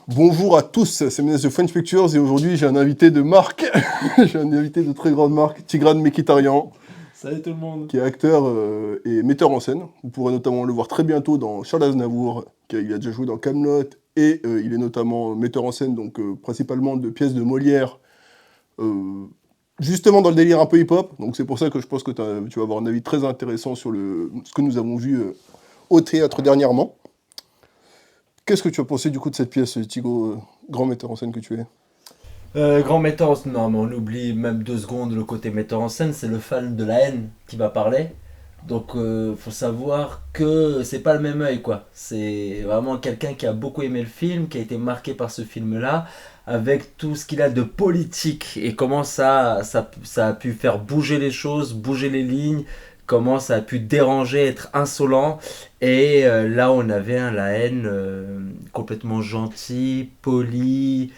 Bonjour à tous, c'est Ménès de French Pictures et aujourd'hui j'ai un invité de marque, j'ai un invité de très grande marque, Tigran Mekhitaryan, Salut tout le monde. qui est acteur et metteur en scène. Vous pourrez notamment le voir très bientôt dans Charles Aznavour, il a déjà joué dans Kaamelott et il est notamment metteur en scène, donc principalement de pièces de Molière, justement dans le délire un peu hip-hop. Donc c'est pour ça que je pense que tu vas avoir un avis très intéressant sur ce que nous avons vu au théâtre dernièrement. Qu'est-ce que tu as pensé du coup de cette pièce, Thigo, grand metteur en scène que tu es? Grand metteur en scène, non mais on oublie même 2 secondes le côté metteur en scène, c'est le fan de la haine qui va parler. Donc faut savoir que c'est pas le même œil quoi. C'est vraiment quelqu'un qui a beaucoup aimé le film, qui a été marqué par ce film-là, avec tout ce qu'il a de politique et comment ça a pu faire bouger les choses, bouger les lignes, comment ça a pu déranger, être insolent. Et là on avait la haine complètement gentille, polie,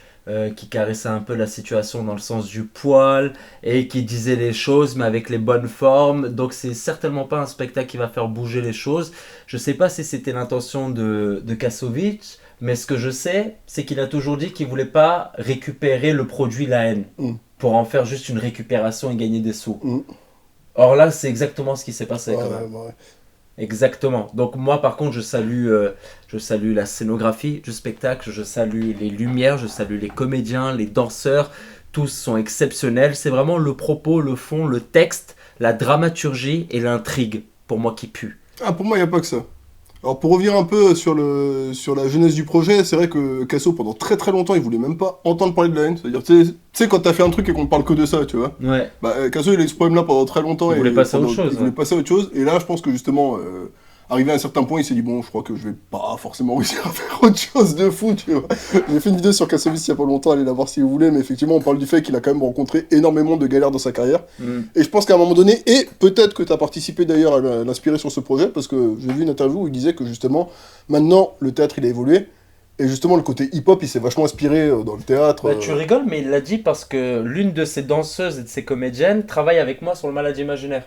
qui caressait un peu la situation dans le sens du poil et qui disait les choses mais avec les bonnes formes. Donc c'est certainement pas un spectacle qui va faire bouger les choses. Je sais pas si c'était l'intention de Kassovitz, mais ce que je sais, c'est qu'il a toujours dit qu'il voulait pas récupérer le produit La Haine Mm. pour en faire juste une récupération et gagner des sous. Mm. Or là, c'est exactement ce qui s'est passé quand même. Ouais. Exactement. Donc moi par contre je salue la scénographie du spectacle, je salue les lumières, je salue les comédiens, les danseurs, tous sont exceptionnels. C'est vraiment le propos, le fond, le texte, la dramaturgie et l'intrigue pour moi qui pue. Ah, pour moi, il n'y a pas que ça. Alors, pour revenir un peu sur la genèse du projet, c'est vrai que Casso, pendant très très longtemps, il voulait même pas entendre parler de la haine. C'est-à-dire, tu sais, quand t'as fait un truc et qu'on ne parle que de ça, tu vois. Ouais. Casso, il a eu ce problème-là pendant très longtemps. Il voulait passer à autre Il chose, voulait ouais. passer à autre chose. Et là, je pense que justement, arrivé à un certain point, il s'est dit, bon, je crois que je vais pas forcément réussir à faire autre chose de fou, tu vois. J'ai fait une vidéo sur Kassovitz il y a pas longtemps, allez la voir si vous voulez, mais effectivement, on parle du fait qu'il a quand même rencontré énormément de galères dans sa carrière. Mm. Et je pense qu'à un moment donné, et peut-être que tu as participé d'ailleurs à l'inspirer sur ce projet, parce que j'ai vu une interview où il disait que justement, maintenant, le théâtre, il a évolué, et justement, le côté hip-hop, il s'est vachement inspiré dans le théâtre. Bah, tu rigoles, mais il l'a dit parce que l'une de ses danseuses et de ses comédiennes travaille avec moi sur le Maladie imaginaire.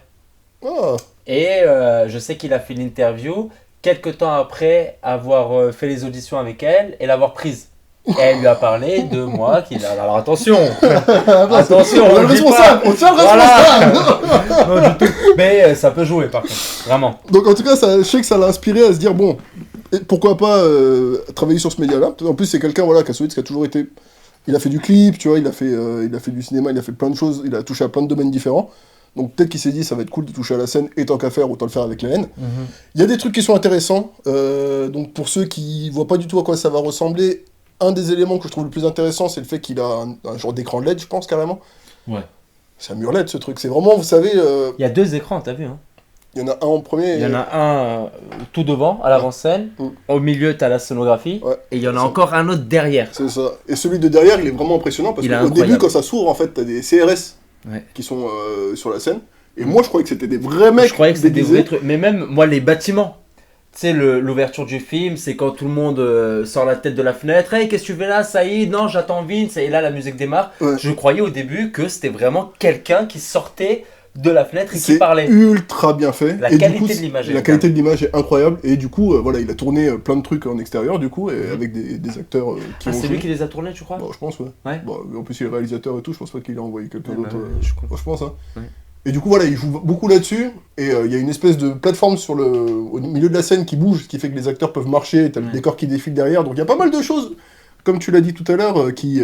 Ah, Et je sais qu'il a fait l'interview quelques temps après avoir fait les auditions avec elle et l'avoir prise. Et elle lui a parlé de moi. Alors attention, attention, on a on le dit responsable, pas. on tient le Voilà. responsable. Non, du tout. Mais ça peut jouer par contre, vraiment. Donc en tout cas, je sais que ça l'a inspiré à se dire, bon, et pourquoi pas travailler sur ce média-là. En plus, c'est quelqu'un, voilà, Kassovitz, qui a toujours été... Il a fait du clip, tu vois, il a fait du cinéma, il a fait plein de choses, il a touché à plein de domaines différents. Donc peut-être qu'il s'est dit, ça va être cool de toucher à la scène, et tant qu'à faire, autant le faire avec la haine. Il y a des trucs qui sont intéressants. Donc pour ceux qui voient pas du tout à quoi ça va ressembler, un des éléments que je trouve le plus intéressant, c'est le fait qu'il a un genre d'écran LED, je pense, carrément. Ouais. C'est un mur LED, ce truc. C'est vraiment, vous savez, Il y a 2 écrans, t'as vu hein. il y en a un en premier. Il y en a un tout devant, à l'avant-scène. Mm. Au milieu, t'as la scénographie. Ouais, Et il y en a c'est ça. encore un autre derrière. C'est ça. Et celui de derrière, il est vraiment impressionnant parce Il est qu'au début, incroyable. quand ça s'ouvre, en fait, t'as des CRS Ouais. qui sont sur la scène. Et moi, je croyais que c'était des vrais mecs. Je croyais que c'était des déguisés. vrais trucs. Mais même, moi, les bâtiments. Tu sais, l'ouverture du film, c'est quand tout le monde sort la tête de la fenêtre. Hey, qu'est-ce que tu fais là, Saïd? Non, j'attends Vince. Et là, la musique démarre. Ouais. Je croyais au début que c'était vraiment quelqu'un qui sortait de la fenêtre et qui C'est parlait. ultra bien fait. La Et du qualité coup, de l'image est La qualité de l'image est incroyable. Et du coup, voilà, il a tourné plein de trucs en extérieur, du coup, et avec des acteurs qui Ah, ont c'est joué. lui qui les a tournés, tu crois? Bon, je pense, ouais. Ouais. Bon, en plus, il est réalisateur et tout, je pense pas qu'il a envoyé quelqu'un Ouais, d'autre. bah, je crois. Bon, je pense, hein. Ouais. Et du coup, voilà, il joue beaucoup là-dessus. Et il y a une espèce de plateforme au milieu de la scène qui bouge, ce qui fait que les acteurs peuvent marcher, et t'as le Ouais. décor qui défile derrière. Donc il y a pas mal de choses, comme tu l'as dit tout à l'heure, qui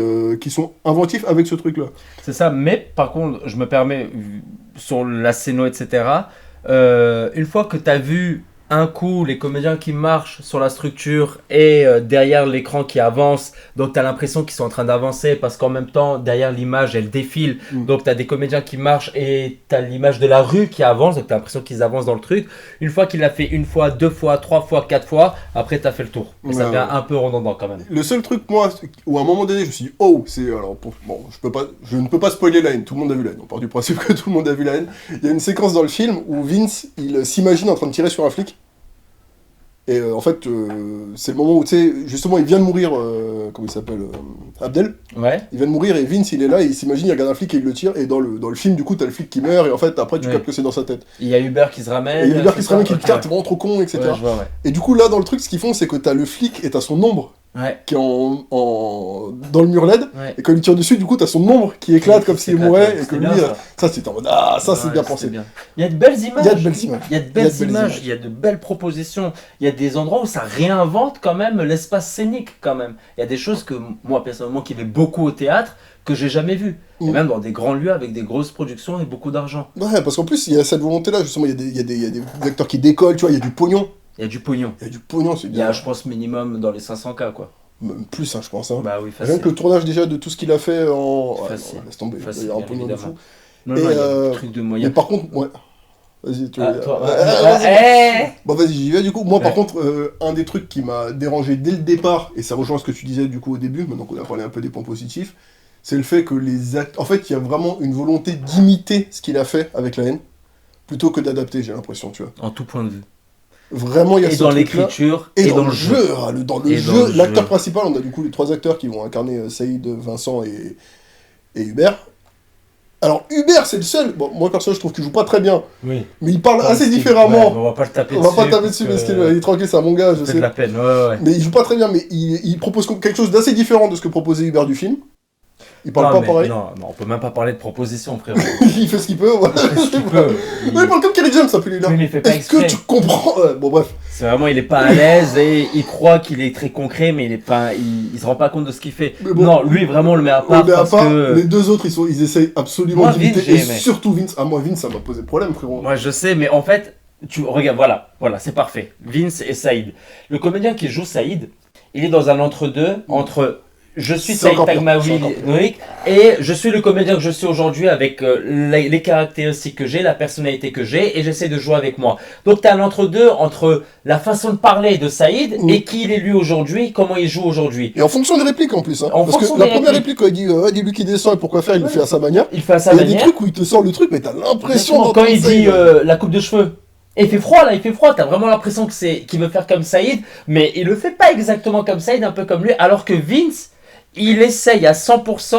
sont inventifs avec ce truc-là. C'est ça, mais par contre, je me permets, sur la scéno, etc., une fois que tu as vu un coup les comédiens qui marchent sur la structure et derrière l'écran qui avance, donc tu as l'impression qu'ils sont en train d'avancer parce qu'en même temps, derrière l'image, elle défile, donc tu as des comédiens qui marchent et tu as l'image de la rue qui avance, donc tu as l'impression qu'ils avancent dans le truc. Une fois qu'il l'a fait une fois, 2 fois, 3 fois, 4 fois, après tu as fait le tour. Et ça Ouais, devient ouais. un peu redondant quand même. Le seul truc, moi, où à un moment donné, je me suis dit, oh, c'est. Alors, bon, je ne peux pas spoiler la haine, tout le monde a vu la haine. On part du principe que tout le monde a vu la haine. Il y a une séquence dans le film où Vince, il s'imagine en train de tirer sur un flic. Et en fait, c'est le moment où, tu sais, justement, il vient de mourir, comment il s'appelle Abdel. Ouais. Il vient de mourir et Vince, il est là, et il s'imagine, il regarde un flic et il le tire. Et dans le film, du coup, t'as le flic qui meurt, et en fait, après, tu Ouais. captes que c'est dans sa tête. Il y a Hubert qui se ramène. Et il y a Hubert qui c'est se ramène, qui ça dit, putain, Ok, t'es vraiment trop con, etc. ouais, je vois, ouais. Et du coup, là, dans le truc, ce qu'ils font, c'est que t'as le flic et t'as son ombre Ouais. qui est dans le mur LED, Ouais. et quand il tire dessus, du coup, t'as son ombre qui éclate comme s'il s'éclate, mourait, ouais. et que C'était lui, bien, ça. ça c'était en mode, ah, ça c'est Ouais, bien c'était pensé. bien. Il y a de belles images. Il y a de belles images. Il y a de belles images, il y a de belles propositions. Il y a des endroits où ça réinvente quand même l'espace scénique quand même. Il y a des choses que moi personnellement qui vais beaucoup au théâtre que j'ai jamais vues. Et même dans des grands lieux avec des grosses productions et beaucoup d'argent. Ouais, parce qu'en plus, il y a cette volonté-là, justement, il y a des acteurs qui décollent, tu vois, il y a du pognon. Il y a du pognon. Il y a du pognon, c'est Il y a, bien. je pense, minimum dans les 500K quoi. Même plus, hein, je pense. Hein. Bah oui, Rien facile. que le tournage déjà de tout ce qu'il a fait en. Ouais, Facile. non, laisse tomber, Facile, il y a un bien pognon de évidemment. fou. Non, Et, non, il y a des trucs de Mais moyens. par contre, ouais. Vas-y, tu Ah, veux. toi, Vas-y. Bon, vas-y, j'y vais du coup. Moi, par Ouais. contre, un des trucs qui m'a dérangé dès le départ, et ça rejoint ce que tu disais du coup au début, maintenant qu'on a parlé un peu des points positifs, c'est le fait que les acteurs. En fait, il y a vraiment une volonté d'imiter ce qu'il a fait avec la haine, plutôt que d'adapter, j'ai l'impression, tu vois. En tout point de vue. Vraiment, il y a Et ce dans truc-là. l'écriture, Et et dans dans le le jeu. jeu, dans le Et dans jeu, le l'acteur jeu. principal, on a du coup les trois acteurs qui vont incarner Saïd, Vincent et Hubert. Alors Hubert, c'est le seul. Bon, moi personnellement, je trouve qu'il joue pas très bien, Oui. mais il parle assez Ouais, différemment. on va pas le taper On dessus. va pas taper dessus parce qu'il est tranquille, c'est un bon gars, je Ça fait sais. de la peine, ouais. Mais il joue pas très bien, mais il propose quelque chose d'assez différent de ce que proposait Hubert du film. Il parle pas pareil. Non, on peut même pas parler de proposition, frérot. Il fait ce qu'il peut, voilà. Qu'est-ce qu'il peut Non, il parle comme Kerry James, ça peut lui là. Oui, mais il fait pas Est-ce que exprès. tu comprends Ouais, bon, bref. C'est vraiment, il est pas à l'aise et il croit qu'il est très concret, mais il est pas, il se rend pas compte de ce qu'il fait. Mais bon. Non, lui vraiment on le met à part Mais à parce part, que. les deux autres, ils essayent absolument Moi, d'imiter. Vince, Et j'ai aimé. surtout Vince. Ah, moi, Vince, ça m'a posé problème, frérot. Moi je sais, mais en fait, tu regardes, voilà, c'est parfait. Vince et Saïd. Le comédien qui joue Saïd, il est dans un entre-deux entre je suis C'est Saïd encore pire, Tagmaoui c'est encore pire. Loïc, et je suis le comédien que je suis aujourd'hui avec les caractéristiques que j'ai, la personnalité que j'ai, et j'essaie de jouer avec moi. Donc tu as un entre-deux entre la façon de parler de Saïd et qui il est lui aujourd'hui, comment il joue aujourd'hui. Et en fonction des répliques en plus. Hein. En Parce que fonction la des première répliques. réplique, quand il dit dis-lui qui descend et pourquoi faire, il le fait à sa manière. Il fait à sa Il y a des manière. trucs où il te sort le truc, mais t'as l'impression Exactement, quand il d'entendre dit Saïd. la coupe de cheveux. Et il fait froid là, il fait froid, t'as vraiment l'impression que c'est qu'il veut faire comme Saïd, mais il le fait pas exactement comme Saïd, un peu comme lui, alors que Vince, il essaye à 100%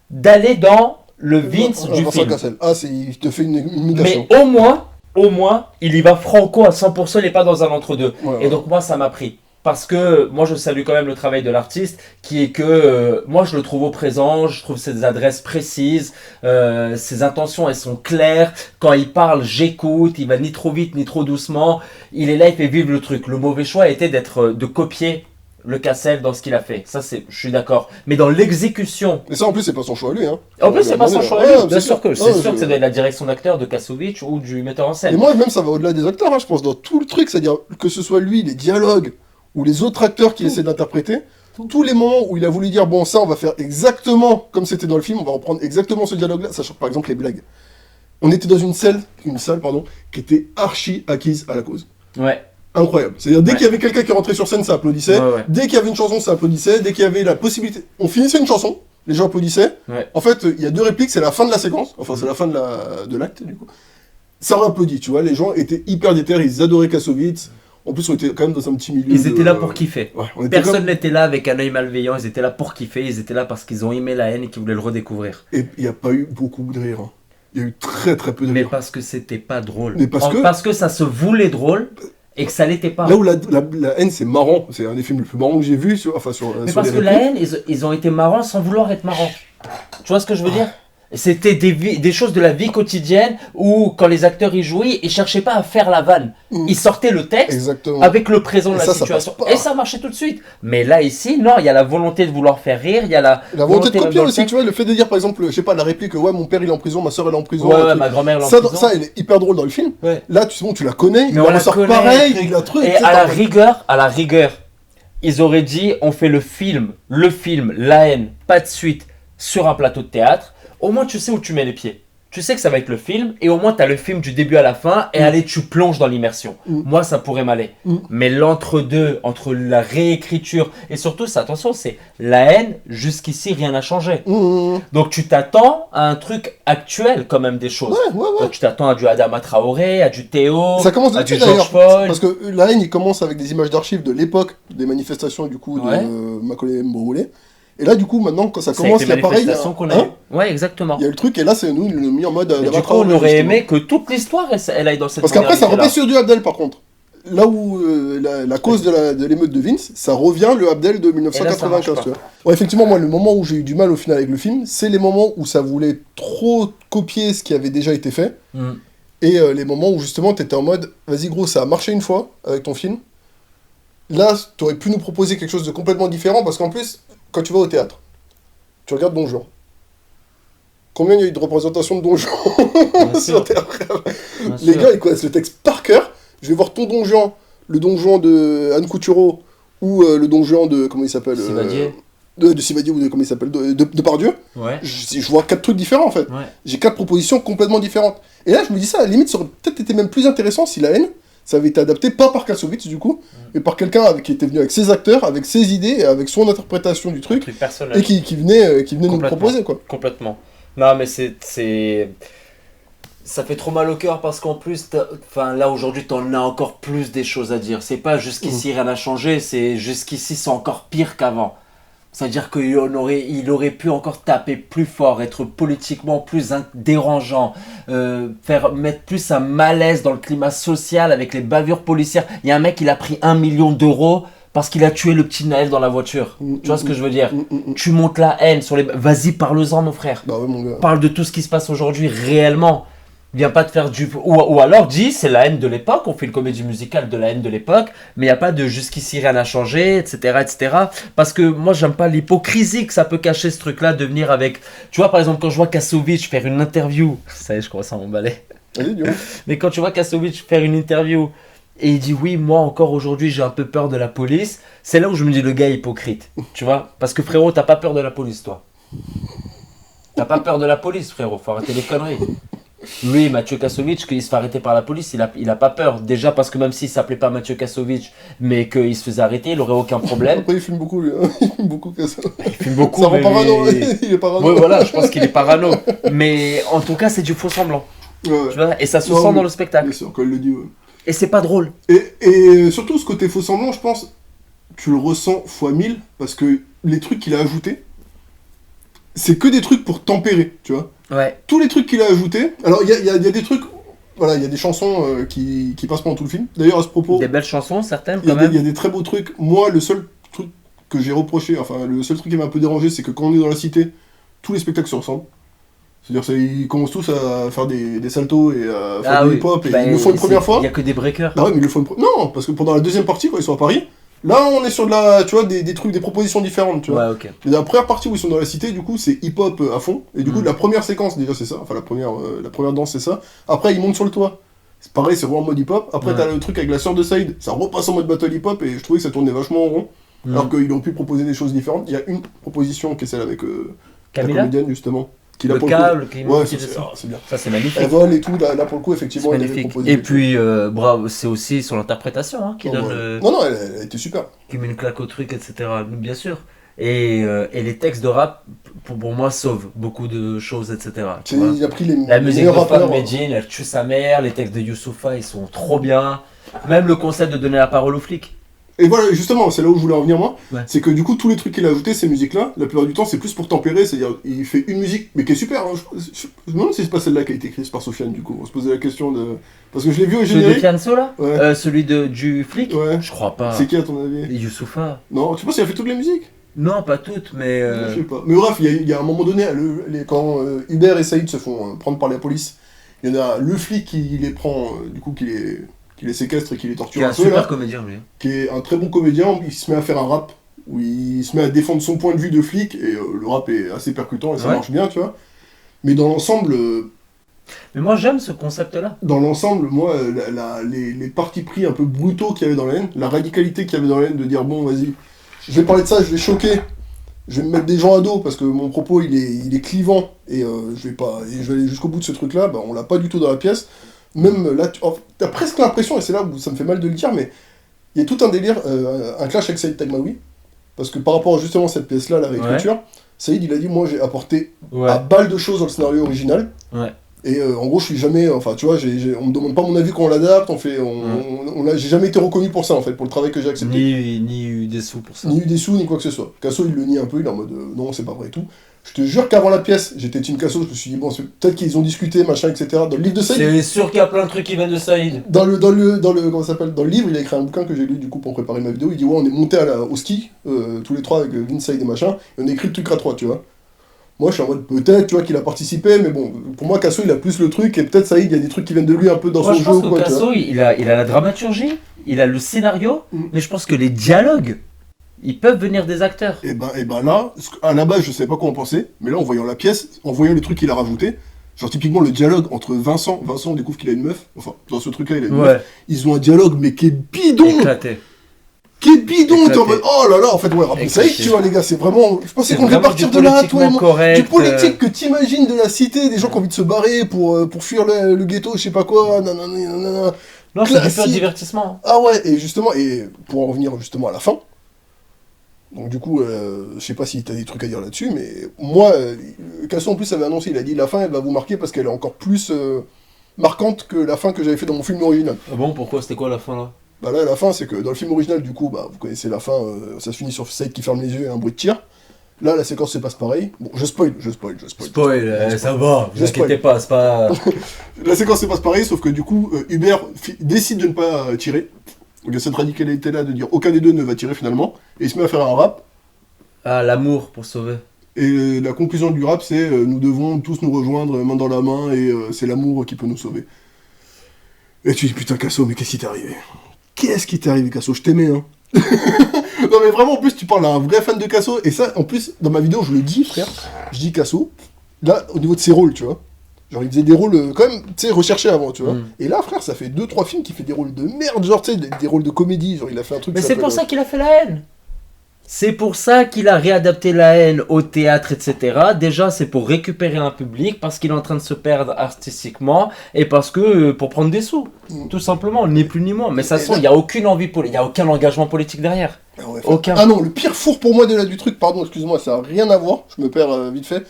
d'aller dans le Vince du Vincent film. Cassel. Ah, il te fait une Mais imitation. au moins, il y va franco à 100%, il n'est pas dans un entre-deux. Ouais, Et donc moi, ça m'a pris. Parce que moi, je salue quand même le travail de l'artiste, qui est que moi, je le trouve au présent, je trouve ses adresses précises, ses intentions, elles sont claires. Quand il parle, j'écoute, il va ni trop vite, ni trop doucement. Il est là, il fait vivre le truc. Le mauvais choix a été de copier le Cassel dans ce qu'il a fait. Ça, je suis d'accord. Mais dans l'exécution, Et ça, en plus, c'est pas son choix à lui. Hein. en plus, c'est pas son choix. à lui. Ouais, Bien sûr que Ah, c'est sûr que ça doit être la direction d'acteur de Kassovitch ou du metteur en Et scène. moi, même, ça va au-delà des acteurs, hein, je pense, dans tout le truc. C'est-à-dire que ce soit lui, les dialogues, ou les autres acteurs qui essaient d'interpréter, tous les moments où il a voulu dire, bon, ça, on va faire exactement comme c'était dans le film, on va reprendre exactement ce dialogue-là, sachant par exemple les blagues. On était dans une salle, qui était archi acquise à la cause. Ouais. Incroyable. C'est-à-dire, dès Ouais. qu'il y avait quelqu'un qui rentrait sur scène, ça applaudissait. Ouais. Dès qu'il y avait une chanson, ça applaudissait. Dès qu'il y avait la possibilité... On finissait une chanson, les gens applaudissaient. Ouais. En fait, il y a deux répliques, c'est la fin de la séquence. Enfin, c'est la fin de l'acte, du coup. Ça applaudit, tu vois. Les gens étaient hyper déter, ils adoraient Kassovitz. En plus, on était quand même dans un petit milieu... Ils étaient là pour kiffer. Ouais, on était Personne n'était là avec un œil malveillant, ils étaient là pour kiffer, ils étaient là parce qu'ils ont aimé la haine et qu'ils voulaient le redécouvrir. Et il n'y a pas eu beaucoup de rire. Hein. Il y a eu très très peu de Mais rire. parce que c'était pas drôle. Mais parce que- ça se voulait drôle et que ça l'était pas. Là où la haine, c'est marrant. C'est un des films les plus marrants que j'ai vu sur Mais sur parce les que la répliques. haine, ils ont été marrants sans vouloir être marrants. Tu vois ce que je veux dire? C'était des choses de la vie quotidienne où, quand les acteurs y jouaient, ils cherchaient pas à faire la vanne. Ils sortaient le texte Exactement. avec le présent de Et la ça, ça situation. passe pas. Et ça marchait tout de suite. Mais là, ici, non, il y a la volonté de vouloir faire rire, il y a la La volonté de même copier dans le aussi, texte. tu vois, le fait de dire par exemple, je sais pas, la réplique, ouais, mon père il est en prison, ma soeur elle est en prison. Ouais, un ouais, truc. ma grand-mère est en Ça, prison. ça, elle est hyper drôle dans le film. Ouais. Là, tu la connais, il Mais on la la ressort connaît, pareil, truc. il a truc. Et tu sais, à la rigueur, ils auraient dit, on fait le film, La haine, pas de suite, sur un plateau de théâtre. Au moins, tu sais où tu mets les pieds. Tu sais que ça va être le film, et au moins, tu as le film du début à la fin, et allez, tu plonges dans l'immersion. Moi, ça pourrait m'aller. Mais l'entre-deux, entre la réécriture, et surtout, attention, c'est la haine, jusqu'ici, rien n'a changé. Donc, tu t'attends à un truc actuel, quand même, des choses. Ouais. Donc, tu t'attends à du Adama Traoré, à du Théo, Ça commence à de du suite Georges d'ailleurs. Paul. Parce que la haine, il commence avec des images d'archives de l'époque, des manifestations du coup Ouais. de Macaulay Mboulé. Et là, du coup, maintenant, quand ça C'est commence, avec il y les a pareil. manifestations qu'on a hein, eues. Ouais, exactement. il y a le truc, et là, c'est nous, le mis en mode. Mais Adama du coup, on Traoré, aurait justement. aimé que toute l'histoire elle aille dans cette Parce qu'après, ça modernité-là. repasse sur du Abdel par contre. là où la cause de l'émeute de Vince, ça revient le Abdel de Et là, ça marche 1995, pas. tu vois. Ouais, effectivement, moi, le moment où j'ai eu du mal au final avec le film, c'est les moments où ça voulait trop copier ce qui avait déjà été fait, Mm. et les moments où justement t'étais en mode, vas-y gros, ça a marché une fois avec ton film. Là, t'aurais pu nous proposer quelque chose de complètement différent, parce qu'en plus, quand tu vas au théâtre, tu regardes Don Juan. Combien il y a eu de représentations de Don Juan Bien sur sûr. théâtre? Bien Les sûr. gars, ils connaissent le texte par cœur. Je vais voir ton Don Juan, le Don Juan de Anne Couturo, ou le Don Juan de, comment il s'appelle Sivadier. de Sivadier, ou de, comment il s'appelle, de Pardieu. Ouais. Je vois 4 trucs différents, en fait. Ouais. J'ai 4 propositions complètement différentes. Et là, je me dis ça, à la limite, ça aurait peut-être été même plus intéressant si La Haine, ça avait été adapté, pas par Kassovitz, du coup, mais par quelqu'un qui était venu avec ses acteurs, avec ses idées, et avec son interprétation du Un truc, truc personnel. et qui venait nous le Complètement. proposer, quoi. Complètement. Non, mais c'est. Ça fait trop mal au cœur parce qu'en plus, enfin là aujourd'hui, t'en as encore plus des choses à dire. C'est pas jusqu'ici rien n'a changé, c'est jusqu'ici c'est encore pire qu'avant. C'est-à-dire qu'il aurait pu encore taper plus fort, être politiquement plus dérangeant, mettre plus un malaise dans le climat social avec les bavures policières. Il y a un mec, il a pris 1 million d'euros parce qu'il a tué le petit Naël dans la voiture. Tu vois ce que je veux dire? Tu montes la haine sur les... Vas-y, parle-en, mon frère. Bah ouais, mon gars. Parle de tout ce qui se passe aujourd'hui réellement. Viens pas te faire du... Ou alors dis, c'est la haine de l'époque, on fait une comédie musicale de la haine de l'époque, mais il n'y a pas de jusqu'ici rien n'a changé, etc., etc. Parce que moi, j'aime pas l'hypocrisie que ça peut cacher ce truc-là, de venir avec... Tu vois, par exemple, quand je vois Kassovitch faire une interview, ça y est, je commence à m'emballer. Allez, dis-moi. Mais quand tu vois Kassovitch faire une interview et il dit oui, moi encore aujourd'hui j'ai un peu peur de la police, c'est là où je me dis le gars est hypocrite. Tu vois? Parce que frérot, t'as pas peur de la police, toi. T'as pas peur de la police, frérot, faut arrêter les conneries. Lui, Mathieu Kassovitch, qu'il se fait arrêter par la police, il a pas peur. Déjà parce que même s'il s'appelait pas Mathieu Kassovitch, mais qu'il se faisait arrêter, il aurait aucun problème. Après, il filme beaucoup, lui. Hein. Il filme beaucoup, Kasso. Il filme beaucoup, Ça rend mais... parano. Il est parano. Ouais, voilà, je pense qu'il est parano. Mais en tout cas, c'est du faux semblant. Ouais, ouais. Tu vois? Et ça se Non, sent mais- dans le spectacle. Bien sûr, quand il le dit, ouais. Et c'est pas drôle. Et surtout, ce côté faux semblant, je pense, tu le ressens fois 1000, parce que les trucs qu'il a ajoutés, c'est que des trucs pour tempérer, tu vois. Ouais. Tous les trucs qu'il a ajoutés, alors il y a des trucs, voilà, il y a des chansons qui passent pendant tout le film. D'ailleurs, à ce propos, Des belles chansons, certaines il y, quand a des- il y même. a des très beaux trucs. Moi, le seul truc que j'ai reproché, enfin, le seul truc qui m'a un peu dérangé, c'est que quand on est dans la cité, tous les spectacles se ressemblent. C'est-à-dire, ils commencent tous à faire des saltos et à faire du hip-hop, et Bah, ils le font une première fois. Il y a que des breakers. Ah ouais, mais ils le font Non, parce que pendant la deuxième partie, quand ils sont à Paris, là, on est sur de la, tu vois, des trucs, des propositions différentes, tu vois. Ouais, ok. Et la première partie où ils sont dans la cité, du coup, c'est hip-hop à fond. Et du coup, Mm. la première séquence, déjà, c'est ça. Enfin, la première danse, c'est ça. Après, ils montent sur le toit. C'est pareil, c'est vraiment en mode hip-hop. Après, Ouais. t'as le truc avec la sœur de Saïd. Ça repasse en mode battle hip-hop. Et je trouvais que ça tournait vachement en rond. Mm. Alors qu'ils auraient pu proposer des choses différentes. Il y a une proposition qui est celle avec la Camilla, comédienne, justement. Qui, là, le pour câble qui le coup... Ouais, qui ça, descend. c'est bien. Ça, c'est magnifique. Elle vole et tout. Là, pour le coup, C'est effectivement, elle avait magnifique. proposé. Et des trucs. puis, bravo, c'est aussi son interprétation hein, qui Non, donne ouais. le... Non, elle a été super. qui met une claque au truc, etc. Bien sûr. Et les textes de rap, pour moi, sauvent beaucoup de choses, etc. Tu vois. Il a pris les La musique de meilleurs rappeurs. Fab Medjin, elle tue sa mère, les textes de Youssoufa, ils sont trop bien. Même le concept de donner la parole aux flics. Et voilà, justement, c'est là où je voulais en venir, moi. Ouais. C'est que du coup, tous les trucs qu'il a ajoutés, ces musiques-là, la plupart du temps, c'est plus pour tempérer. C'est-à-dire, il fait une musique, mais qui est super. Hein. Je me demande si c'est pas celle-là qui a été écrite par Sofiane, du coup. On se posait la question de. Parce que je l'ai vu au Celui de générique. Fianso, là Ouais. Celui du flic Ouais. Je crois pas. C'est qui, à ton avis? Et Youssoufa Non, tu penses qu'il a fait toutes les musiques? Non, pas toutes, mais... Je sais pas. Mais bref, il y a un moment donné, quand Hubert et Saïd se font prendre par la police, il y en a le flic qui les prend, du coup, qui les séquestre et qui les qui torture est un un peu, super là, comédien, lui. qui est un très bon comédien. Il se met à faire un rap où il se met à défendre son point de vue de flic, et le rap est assez percutant et ça Ouais. marche bien, tu vois. Mais dans l'ensemble, Mais moi, j'aime ce concept-là. moi, les partis pris un peu brutaux qu'il y avait dans la haine, la radicalité qu'il y avait dans la haine de dire bon, vas-y, je vais parler de ça, je vais choquer, je vais me mettre des gens à dos parce que mon propos il est clivant et je vais aller jusqu'au bout de ce truc-là, bah, on l'a pas du tout dans la pièce. Même là, t'as presque l'impression, et c'est là où ça me fait mal de le dire, mais il y a tout un délire, un clash avec Saïd Tagmaoui, parce que par rapport à justement cette pièce-là, la réécriture, Saïd il a dit moi j'ai apporté à balle de choses dans le scénario original. Ouais. Et en gros, je suis jamais. Enfin, tu vois, on me demande pas mon avis quand on l'adapte, j'ai jamais été reconnu pour ça, en fait, pour le travail que j'ai accepté. Ni eu des sous pour ça. Ni eu des sous, ni quoi que ce soit. Casso, il le nie un peu, il est en mode non, c'est pas vrai et tout. Je te jure qu'avant la pièce, j'étais Team Casso, je me suis dit, bon, peut-être qu'ils ont discuté, machin, etc. Dans le livre de Saïd, C'est sûr qu'il y a plein de trucs qui viennent de Saïd. comment ça s'appelle, dans le livre, il a écrit un bouquin que j'ai lu du coup pour préparer ma vidéo. Il dit, ouais, on est monté au ski, tous les trois avec Vince, Saïd et machin, et on a écrit le truc à trois, tu vois. Moi, je suis en mode, peut-être, tu vois, qu'il a participé, mais bon, pour moi, Casso, il a plus le truc, et peut-être Saïd, il y a des trucs qui viennent de lui un peu dans Moi, son je jeu pense ou que quoi, tu vois. Casso, il a la dramaturgie, il a le scénario, Mm. mais je pense que les dialogues, ils peuvent venir des acteurs. Et ben là, à la base, je savais pas quoi en penser, mais là, en voyant la pièce, en voyant les trucs qu'il a rajoutés, genre typiquement le dialogue entre Vincent, on découvre qu'il a une meuf, enfin, dans ce truc-là, il a une meuf, ils ont un dialogue, mais qui est bidon, Éclaté. t'es en Éclaté. mode, oh là là, en fait, ouais, rappelez ça, Éclaté. tu vois, les gars, c'est vraiment, je pensais C'est qu'on devait vraiment partir du de là, toi et politiquement moi. correct, Du politique que t'imagines de la cité, des gens qui ont envie de se barrer pour fuir le ghetto, je sais pas quoi, nanana. Non, c'est du pur classique. divertissement. Ah ouais, et justement, et pour en revenir justement à la fin, donc du coup, je sais pas si t'as des trucs à dire là-dessus, mais moi, Casso en plus avait annoncé, il a dit la fin elle va vous marquer parce qu'elle est encore plus marquante que la fin que j'avais fait dans mon film original. Ah bon, pourquoi? C'était quoi la fin là? Bah là, la fin, c'est que dans le film original, du coup, bah vous connaissez la fin, ça se finit sur Saïd qui ferme les yeux et un bruit de tir. Là, la séquence se passe pareil. Bon, je spoil. Ça va, vous Je spoil. inquiétez pas, c'est pas... La séquence se passe pareil, sauf que du coup, Hubert décide de ne pas tirer. Donc il y a cette radicalité-là de dire aucun des deux ne va tirer finalement, et il se met à faire un rap. Ah, l'amour pour sauver. Et la conclusion du rap, c'est nous devons tous nous rejoindre main dans la main, et c'est l'amour qui peut nous sauver. Et tu dis putain Casso, mais qu'est-ce qui t'est arrivé? Qu'est-ce qui t'est arrivé Casso? Je t'aimais, hein. Non mais vraiment, en plus tu parles à un vrai fan de Casso, et ça, en plus, dans ma vidéo, je le dis, frère, je dis Casso, là, au niveau de ses rôles, tu vois. Genre, il faisait des rôles, quand même, tu sais, recherchés avant, tu vois. Mm. Et là, frère, ça fait 2-3 films qu'il fait des rôles de merde, genre, tu sais, des rôles de comédie, genre, il a fait un truc... Mais qui c'est pour s'appelle, ça qu'il a fait la haine. C'est pour ça qu'il a réadapté la haine au théâtre, etc. Déjà, c'est pour récupérer un public, parce qu'il est en train de se perdre artistiquement, et parce que pour prendre des sous, Mm. tout simplement, ni plus ni moins. Mais ça Et sent, là- il n'y a aucune envie politique, il n'y a aucun engagement politique derrière. Ah ouais, Aucun. Ah non, le pire four pour moi du truc, pardon, excuse-moi, ça a rien à voir, je me perds vite fait,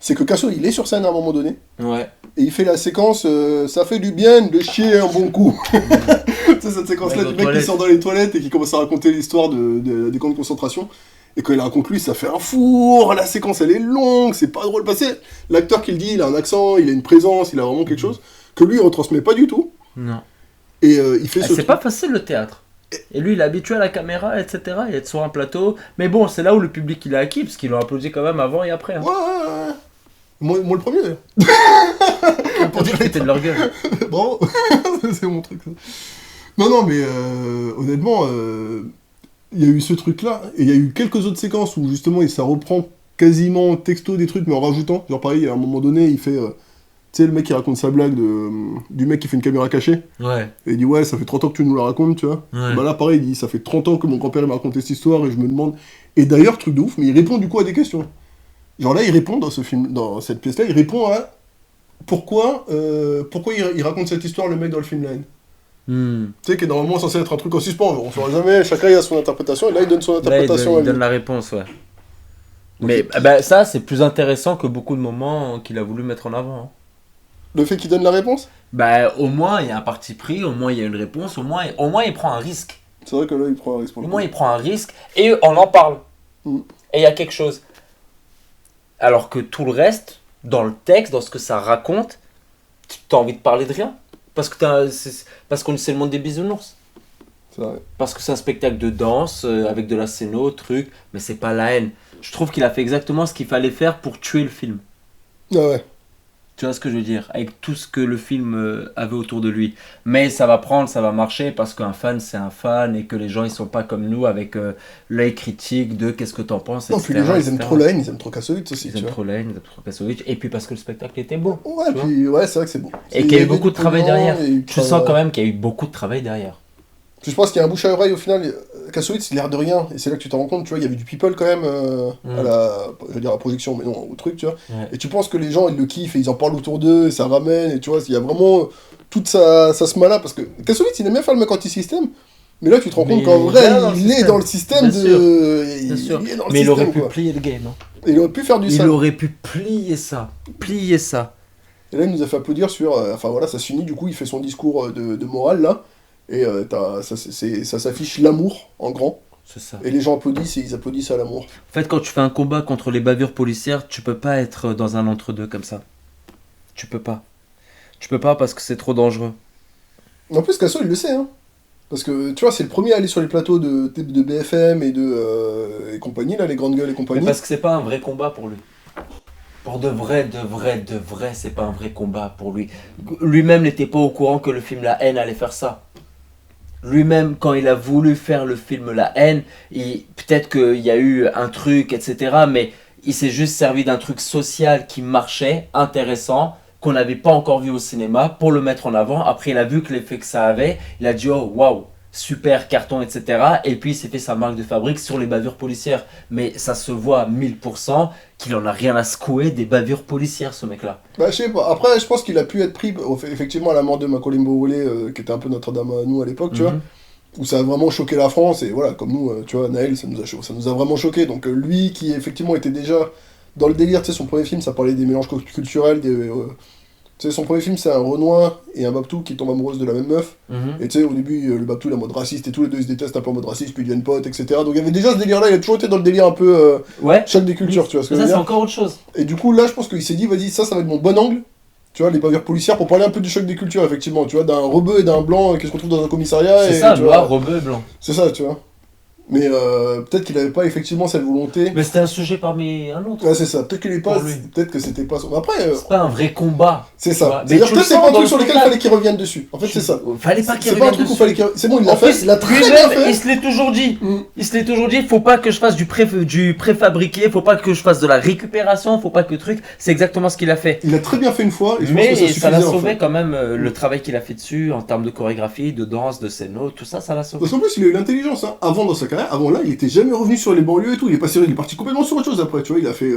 c'est que Casso, il est sur scène à un moment donné, Ouais. et il fait la séquence ça fait du bien de chier un bon coup. Tu sais, cette séquence-là Ouais, du mec qui toilettes. sort dans les toilettes et qui commence à raconter l'histoire des camps de concentration. Et quand il raconte lui, ça fait un four, la séquence elle est longue, c'est pas drôle. Parce que l'acteur qui le dit, il a un accent, il a une présence, il a vraiment quelque chose que lui il retransmet pas du tout. Non. Et il fait ce C'est truc. pas facile le théâtre. Et lui, il est habitué à la caméra, etc. Il est sur un plateau. Mais bon, c'est là où le public il a acquis, parce qu'ils l'ont applaudi quand même avant et après. Hein. Ouais. Moi le premier d'ailleurs. Pour dire que c'était de leur gueule. Bravo. C'est mon truc ça. Non mais honnêtement, il y a eu ce truc là, et il y a eu quelques autres séquences où justement ça reprend quasiment texto des trucs mais en rajoutant. Genre pareil, à un moment donné, il fait... tu sais, le mec qui raconte sa blague du mec qui fait une caméra cachée. Ouais. Et il dit ouais, ça fait 30 ans que tu nous la racontes, tu vois. Ouais. Bah là pareil, il dit ça fait 30 ans que mon grand-père m'a raconté cette histoire et je me demande... Et d'ailleurs, truc de ouf, mais il répond du coup à des questions. Genre là, il répond dans ce film, dans cette pièce-là, il répond à pourquoi il raconte cette histoire le mec dans le film Line. Hmm. Tu sais, qui est normalement censé être un truc en suspens, on saura jamais, chacun a son interprétation, et là il donne son Là, interprétation à il lui. donne la réponse, ouais. Donc, Mais ça, c'est plus intéressant que beaucoup de moments qu'il a voulu mettre en avant. Hein. Le fait qu'il donne la réponse, Au moins, il y a un parti pris, au moins, il y a une réponse, au moins, il prend un risque. c'est vrai que là il prend un risque pour Au le moins, coup. il prend un risque et on en parle. Mm. Et il y a quelque chose. Alors que tout le reste, dans le texte, dans ce que ça raconte, tu as envie de parler de rien. Parce qu'on c'est le monde des bisounours. C'est vrai. Parce que c'est un spectacle de danse, avec de la scéno, truc, mais c'est pas la haine. Je trouve qu'il a fait exactement ce qu'il fallait faire pour tuer le film. Ah ouais. Tu vois ce que je veux dire? Avec tout ce que le film avait autour de lui. Mais ça va prendre, ça va marcher, parce qu'un fan, c'est un fan, et que les gens, ils sont pas comme nous, avec l'œil critique de qu'est-ce que t'en penses, Non, puis etc., les gens ils aiment etc. trop la haine, ils aiment trop Kassovitz aussi, Ils tu aiment vois. trop la haine, ils aiment trop Kassovitz, et puis parce que le spectacle était beau. Ouais, tu puis ouais, c'est vrai que c'est beau. Et Il qu'il y a eu avait beaucoup du de travail pognon, derrière. il y a eu Tu sens quand même qu'il y a eu beaucoup de travail derrière. Puis je pense qu'il y a un bouche à oreille au final. Kassovitz, l'air de rien, et c'est là que tu te rends compte, tu vois, il y avait du people quand même à je veux dire à la projection, mais non, au truc, tu vois. Ouais. Et tu penses que les gens ils le kiffent et ils en parlent autour d'eux, et ça ramène, et tu vois, il y a vraiment toute sa smala, parce que Kassovitz il aime bien faire le mec anti-système, mais là tu te rends Mais compte qu'en il est vrai bien dans le il est système. dans le système Bien de. Bien sûr. Il est dans le Mais il système, aurait pu quoi. plier le game. Hein. Et il aurait pu faire du Il sale. aurait pu plier ça. Plier ça. Et là il nous a fait applaudir sur. Enfin voilà, ça se finit, du coup il fait son discours de morale là, et ça s'affiche l'amour en grand C'est ça. Et les gens applaudissent et ils applaudissent à l'amour. En fait, quand tu fais un combat contre les bavures policières, tu peux pas être dans un entre-deux comme ça. Tu peux pas. Tu peux pas parce que c'est trop dangereux. En plus, Casso, il le sait, hein. Parce que, tu vois, c'est le premier à aller sur les plateaux de BFM et compagnie, là, les grandes gueules et Mais compagnie. parce que c'est pas un vrai combat pour lui. Pour de vrai, c'est pas un vrai combat pour lui. Lui-même n'était pas au courant que le film La Haine allait faire ça. Lui-même, quand il a voulu faire le film La Haine, peut-être qu'il y a eu un truc, etc. Mais il s'est juste servi d'un truc social qui marchait, intéressant, qu'on n'avait pas encore vu au cinéma, pour le mettre en avant. Après, il a vu que l'effet que ça avait, il a dit « Oh, waouh, super carton, etc. » Et puis, il s'est fait sa marque de fabrique sur les bavures policières. Mais ça se voit 1000% qu'il en a rien à secouer des bavures policières, ce mec-là. Bah, je sais pas. Après, je pense qu'il a pu être pris, effectivement, à la mort de Macaulay Mbolé, qui était un peu Notre-Dame à nous à l'époque, tu vois, où ça a vraiment choqué la France, et voilà, comme nous, tu vois, Naël, ça nous a vraiment choqué. Donc, lui, qui effectivement était déjà dans le délire, tu sais, son premier film, ça parlait des mélanges culturels, tu sais, son premier film, c'est un Renoir et un Babtou qui tombent amoureuses de la même meuf. Et tu sais, au début, le Babtou, il est en mode raciste et tous les deux, ils se détestent un peu en mode raciste, puis ils deviennent potes, etc. Donc, il y avait déjà ce délire-là, il a toujours été dans le délire un peu Ouais. choc des cultures, tu vois ce que je Ça, veux c'est dire. encore autre chose. Et du coup, là, je pense qu'il s'est dit, vas-y, ça va être mon bon angle, tu vois, les bavures policières, pour parler un peu du choc des cultures, effectivement, tu vois, d'un rebeu et d'un blanc qui se retrouve dans un commissariat. C'est et, ça, tu noir, vois, rebeu et blanc. c'est ça, tu vois. Mais peut-être qu'il avait pas effectivement cette volonté. Mais c'était un sujet parmi un autre. Ouais, c'est ça. Peut-être qu'il est pas. Pour lui. Peut-être que c'était pas son. Après, C'est pas un vrai combat. c'est tu vois. ça. Mais C'est-à-dire tu peut-être le c'est sens pas un dans truc le sur lequel il spectacle. fallait qu'il revienne dessus. En fait, c'est ça. Fallait pas qu'il C'est pas un revienne truc où dessus. fallait qu'il. C'est bon, il l'a En fait. plus, Il l'a très lui-même, bien fait. il se l'est toujours dit. Mm. Il se l'est toujours dit, faut pas que je fasse du préfabriqué, faut pas que je fasse de la récupération, faut pas que truc. C'est exactement ce qu'il a fait. Il l'a très bien fait une fois. Et je pense Mais que ça ça l'a suffisait, en sauvé fait. quand même le travail qu'il a fait dessus en termes de chorégraphie, de danse, de scéno, tout ça, ça l'a sauvé. Parce qu'en plus, il a eu l'intelligence. Hein. Avant, dans sa carrière, avant là, il était jamais revenu sur les banlieues et tout. Il est parti complètement sur autre chose après. Tu vois, il a fait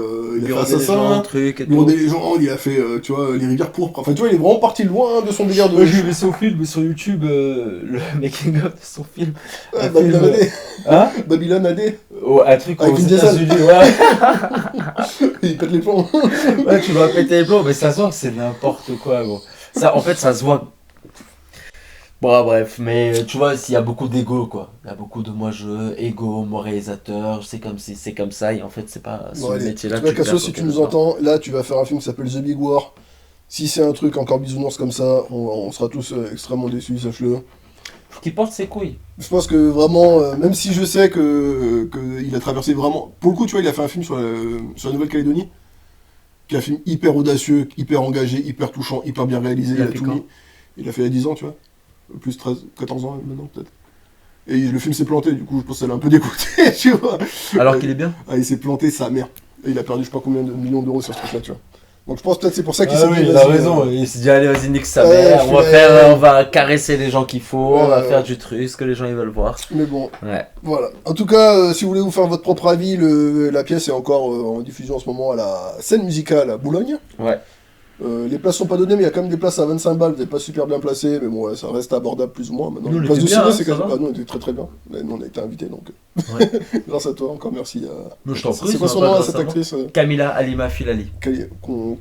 Assassin, truc et Bureau tout. des légendes, il a fait, tu vois, Les Rivières pourpres. Enfin, tu vois, il est vraiment parti loin de son délire de. Moi j'ai vu son film sur YouTube, le making of de son film. Ouais, un Babylone film, AD. Hein Babylone AD. Oh, un truc Avec aux Vin Diesel. États-Unis, ouais. Il pète les plombs. Ouais, tu vas péter les plombs, mais ça se voit que c'est n'importe quoi, gros. Ça, en fait, ça se voit. Bon, bref, mais tu vois, il y a beaucoup d'ego, quoi. Il y a beaucoup de moi je, ego, moi réalisateur, c'est comme si, c'est comme ça, et en fait, c'est pas ce Bon, allez. métier-là. Tu vois, le Casso, perds si tu aucun nous temps. entends, là, tu vas faire un film qui s'appelle The Big War. Si c'est un truc encore bisounours comme ça, on sera tous extrêmement déçus, sache-le. Faut qu'il porte ses couilles. Je pense que vraiment, même si je sais que il a traversé vraiment. Pour le coup, tu vois, il a fait un film sur la Nouvelle-Calédonie, qui est un film hyper audacieux, hyper engagé, hyper touchant, hyper bien réalisé. Il a a fait tout quand mis. Il a fait il y a 10 ans, tu vois. Plus 13, 14 ans maintenant, peut-être. Et le film s'est planté, du coup, je pense que ça l'a un peu dégoûté, tu vois. Alors qu'il est bien. Ah, il s'est planté, sa mère. Et il a perdu, je sais pas combien de millions d'euros sur ce truc-là, tu vois. Donc je pense peut-être c'est pour ça qu'il Ah s'est oui, dit, il a vas-y, raison. Il s'est dit, allez, vas-y, nique sa Ouais, mère. je On va suis- faire, on va caresser les gens qu'il faut. On va Ouais. faire du truc, ce que les gens ils veulent voir. Mais bon, Ouais. voilà. En tout cas, si vous voulez vous faire votre propre avis, la pièce est encore en diffusion en ce moment à la scène musicale à Boulogne. Ouais. Les places sont pas données, mais il y a quand même des places à 25 balles. Vous n'êtes pas super bien placé, mais bon, ouais, ça reste abordable plus ou moins. Maintenant, Nous, on les places était de bien, ciné, hein, c'est ça quasi... va. Ah, nous, on était très très bien. Mais nous, on a été invités, donc Ouais. grâce à toi, encore merci. Nous, je t'en prie. C'est quoi ça son va nom, pas à cette grâce à moi. actrice Camila Halima Filali.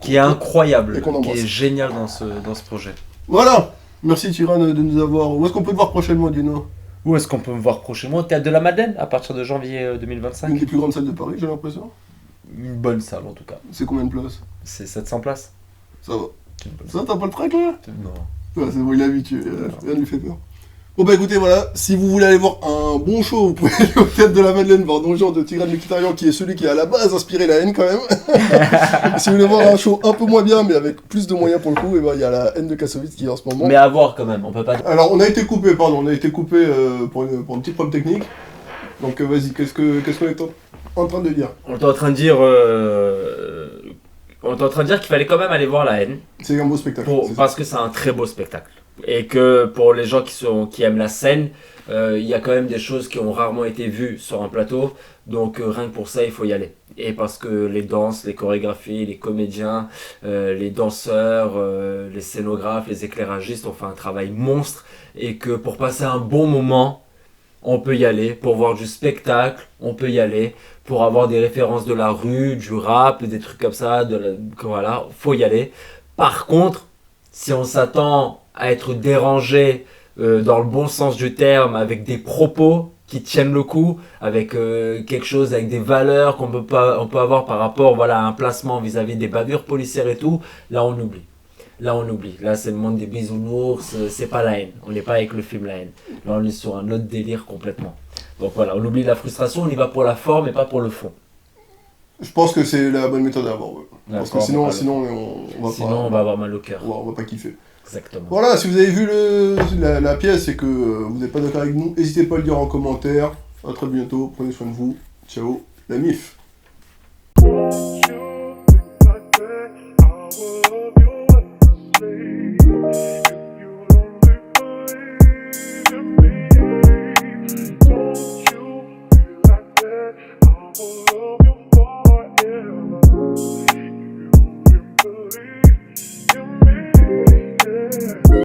Qui est un incroyable, et qu'on qui embrasse. est génial dans ce projet. Voilà. Merci Tyrone de nous avoir. Où est-ce qu'on peut te voir prochainement, dis-nous? Où est-ce qu'on peut me voir prochainement? Au Théâtre de la Madeleine, à partir de janvier Une 2025. des plus grandes salles de Paris, j'ai l'impression. Une bonne salle en tout cas. C'est combien de places? C'est 700 places. Ça va. C'est une bonne Ça, t'as pas le trac là? salle. Non. Ouais, c'est bon, il est habitué, rien ne lui fait peur. Bon bah écoutez, voilà, si vous voulez aller voir un bon show, vous pouvez aller au Théâtre de la Madeleine voir Don Juan de Tigran Mkhitaryan, qui est celui qui a à la base inspiré la haine quand même. Et si vous voulez voir un show un peu moins bien, mais avec plus de moyens pour le coup, et ben il y a la haine de Kassovitz qui est en ce moment. Mais à voir quand même, on peut pas. Alors on a été coupé, pardon, pour une petite problème technique. Donc vas-y, qu'est-ce qu'on est en train de dire? On est en train de dire. On est en train de dire qu'il fallait quand même aller voir La Haine. C'est un beau spectacle. c'est ça. Parce que c'est un très beau spectacle. Et que pour les gens qui aiment la scène, il y a quand même des choses qui ont rarement été vues sur un plateau. Donc rien que pour ça, il faut y aller. Et parce que les danses, les chorégraphies, les comédiens, les danseurs, les scénographes, les éclairagistes ont fait un travail monstre. Et que pour passer un bon moment, on peut y aller. Pour voir du spectacle, on peut y aller. Pour avoir des références de la rue, du rap, des trucs comme ça, voilà, faut y aller. Par contre, si on s'attend à être dérangé dans le bon sens du terme, avec des propos qui tiennent le coup, avec quelque chose, avec des valeurs on peut avoir par rapport voilà, à un placement vis-à-vis des bavures policières et tout, là on oublie. Là on oublie. Là c'est le monde des bisounours, c'est pas la haine. On n'est pas avec le film La haine. Là on est sur un autre délire complètement. Donc voilà, on oublie la frustration, on y va pour la forme et pas pour le fond. Je pense que c'est la bonne méthode à avoir. Ouais. Parce que D'accord, sinon on va sinon pas, on va avoir mal au cœur. on va pas kiffer. Exactement. Voilà, si vous avez vu la pièce et que vous n'êtes pas d'accord avec nous, n'hésitez pas à le dire en commentaire. À très bientôt, prenez soin de vous. Ciao, la MIF.